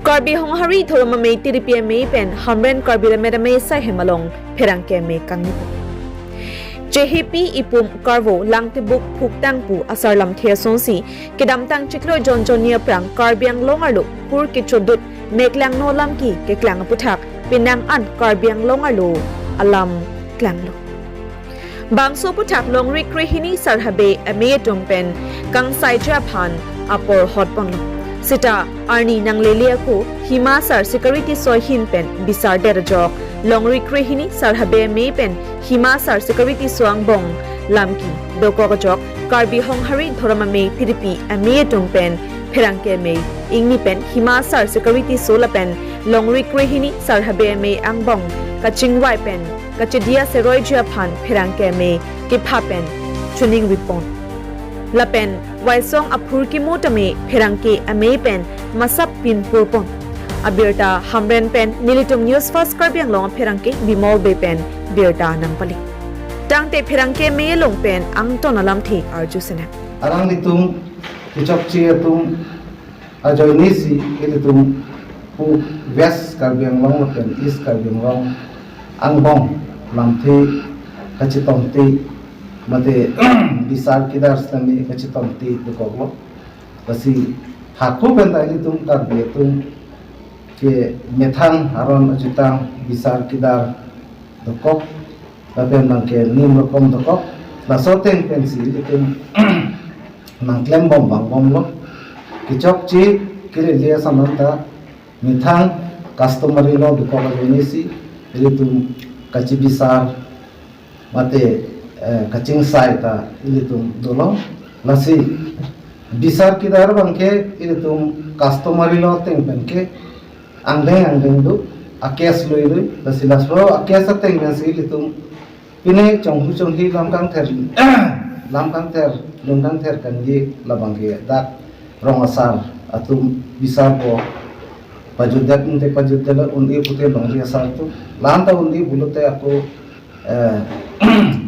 Karbi hong hari thorama me tiripia me pen hamren karbi ramera me sa hemalong pherangke me kangnipo. JHP ipum karvo langtibuk phuktangpu asarlam thiasonsi kedamtang chiklo jonjonia prang karbiang longarlo pur kichodut meklang no lamki ke klang puthak pinang an karbiang longarlo alam klanglo. Bangso puthak longri krihini sarhabe ame tongpen kangsai japan apor hotpanglo. Sita arni nanglelia ko himasar security sohin pen bisar derajok longri krihini sarhabe me pen himasar security soang bong lamki dokogajok karbi honghari thorama me tiripi ame tongpen pherangke me ingni pen himasar security sola pen longri krihini sarhabe me angbong kachingwai pen kachedia seroi japan pherangke me kipha pen chuning wipon lapen waisong aphur ki motame pherangke ame pen masap pin purpon abirta hamren pen nilitum news first karbiang long pherangke bimol be pen birta nangpali tangte pherangke me long pen ang tonalam thi arjusena arang litum kichok chi atum ajoinisi ilitum pu west karbiang long pen east karbiang long angbong lamthi kachitomti mate bisar kidar stami kachitomti dukoglo basi haku benda ilitum karbiatum ke methang aron ajutang bisar kidar dukok laben nangke nim rokom dukok lasoteng pensi ilitum nangklem bom bang bom lo kichok chi kire lia samanta methang customary lo dukok agenisi ilitum kachi bisar mate kacing sai ta ilitum dolo lasi bisar kidar bangke ilitum customary lo teng penke angleng du akes loi lasi lasro akes teng ben si ilitum pine chonghi lamkang ther lungkang ther kanji labangke dak rongasar atum bisar ko pajudat inte pajudala undi pute longri asar tu lanta undi bulute aku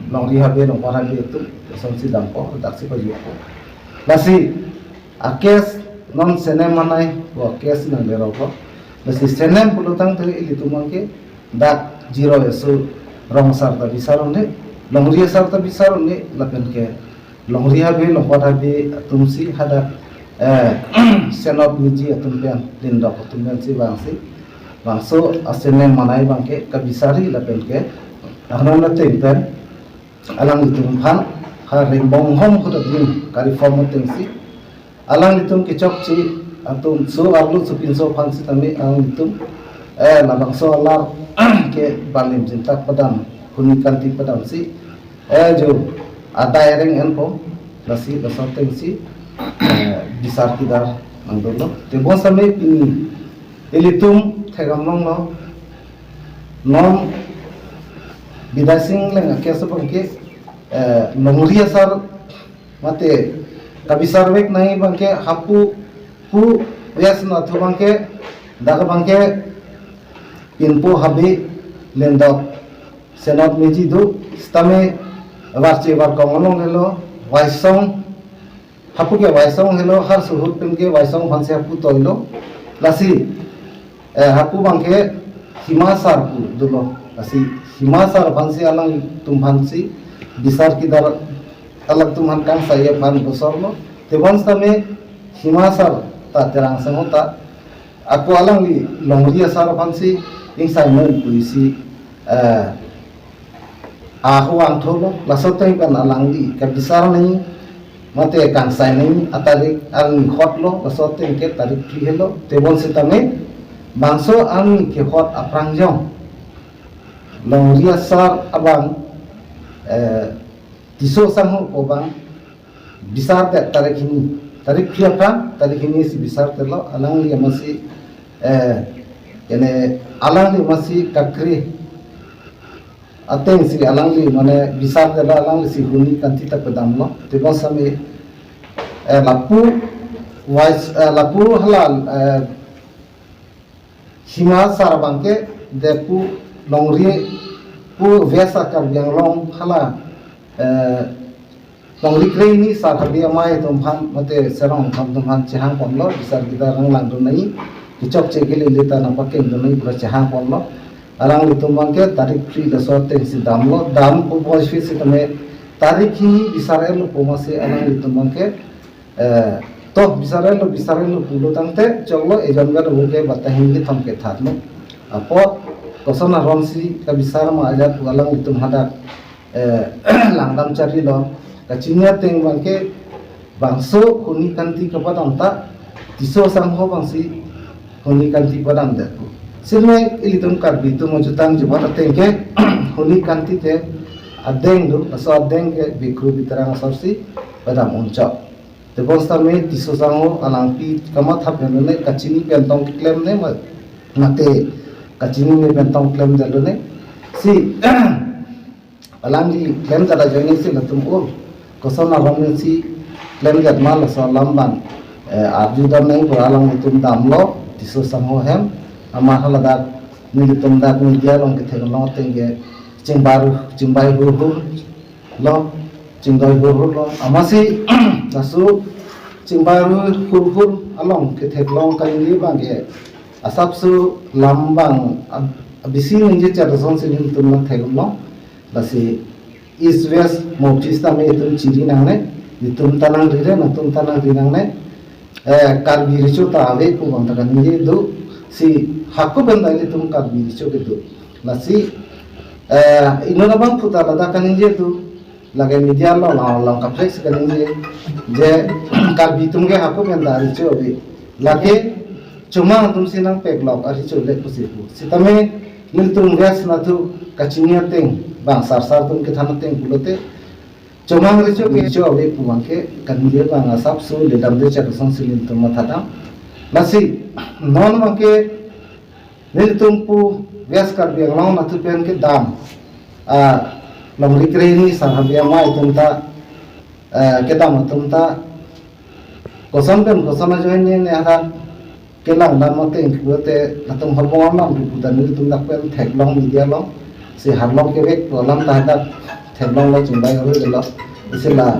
longri habe long parabe tu sonsi dampo daksi pajuko lasi akes non senem manai ko akes nang leroko lasi senem bulutang tu ilitumangke dak zero esu rongsar ta bisarone longri asar ta bisarone lapenke longri habe long parabe tumsi hadak senop niji atumpian lindok atumpian si bangso asene manai bangke kabisari lapenke ahnona tempen alang itum phan ha rimbong hom khudin kari form tengsi alang itum kichok chi atum su arlu supin so phan si tami alang itum labang so alar ke balim jinta padam kuni kanti padam si jo adai reng enpo lasi lasot tengsi bisar kidar nangdolo tebon sampai pini ilitum thegamong no non bidasing leng akesa bangke nongria sar mate kabisar wek nai bangke hapu pu yasna thu bangke daga bangke inpo habi lendok senot meji du stame warche war kongolong lelo waisong hapu ke waisong helo har suhut penke waisong phanse hapu toilo lasi hapu bangke himasar pu dulo lasi himasar phanse alang tum phansi bisar kidar alag tum han kan saya phan bosorlo tebon stame himasar ta terang samota aku alang li longri asar phansi ing saimon puisi ahu ang tholo lasoteng kan alang li ka bisar nai mate kan sai nai atarik ang khotlo lasoteng ke tarik ki helo tebon sitame bangso ang ke khot aprangjong longri asar abang tiso sangho ko bang bisar te tarik khiapa tarik ini si bisar telo alang li masi ene alang li masi kakri ateng si alang li mane bisar telo alang li si huni kanti ta pedam lo tebon same lapu halal hima sarbangke depu longri pu vesa karbiang long hala longri kreni sarhabi amai tumphan mate serong tham tumphan chehang pomlo bisar kita rang lang dunai kicok cekili lita na paking dunai bercaha pollo alang itu mangke tarik free la sorte si dam lo dam ko boy fi si tame tarik hi bisare lo pomase alang itu mangke to bisare lo pulo tangte choglo ejon gar buke batahin ki thamke thatlo apo kosona ronsi ka bisar ma ajat walang itu hadak langdam cari lo kacinya teng mangke bangso kuni kanti kepadang tak tiso sangho bangsi kuni kanti padang dek sirme ilitum karbitu mojutang jubata tengke kuni kanti te adeng do aso adeng ke bikru bitarang sorsi padang uncak te bonsta me tiso sangho alangpi kamat hap ne kacini pentong klem ne mate kacini me pentong klem jalone si alangi klem jada joni si latum ur kosona romen si klem jat mal so lamban arjudan nai alang itum damlo tiso sangho hem ama halada nilitum dak media long ke thelo tenge cingbai hur lo cingbai hur lo amasi tasu cingbai hur along ke thelo kali bange asapsu lambang bisi ninje charason se nilitum na thelo lasi east west mopista me itum chiri nangne itum tanang dire na tum tanang dinangne karbi richo ta ave ku banta kan ye do si hakku benda ini tum karbi richo gitu lasi inona bang puta lada kan ye do lage media lo lang kaplex kan ye je karbi tum ge hakku benda richo ave lage cuma tum sinang peglok richo le kusipu sitame nil tum gas na tu kacinya teng bang sar tum ke thana teng bulote cuma richo ke richo ave puang ke kan ye bang asap su le dam de chak song silin tum mathadam lasi non mangke nil tum pu gas kar biang long na tu pen ke dam long rikre ni sarhabia mai tum ta ke dam tum ta kosan kosana join ne ada kelang dan mate ingkuate natum hormon nam budan ni tum dak pen thek long media long si harlong ke wek lam ta dak thek long lo chingbai ro lo isila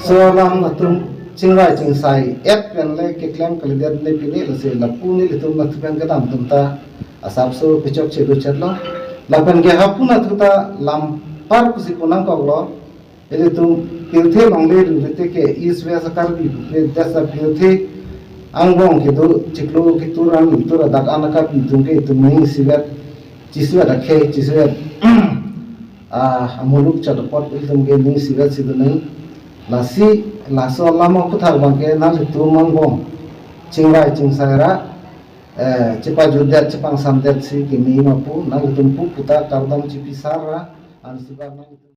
so lam natum chingbai chingsai ep pen le ke klem kalider ne pini lo se lapu ni tum na pen ke dam tum ta asap so pichok chedu chatlo lapen ge hapuna tuta lam par kusi kunang ko lo ele tum pilthe long le rute ke is we sakar bi desa pilthe angbong ke do chiklo ke turan tura dak anaka pitung ke tumai sibat chiswa rakhe chiswa amuluk chadapot iltum ke ning sibat sidunai lasi laso lama kuthak bangke na tu mangbong chingrai chingsaira cepa judat cepang santet si kimi mapu na utumpu puta kardam cipisara an sibar na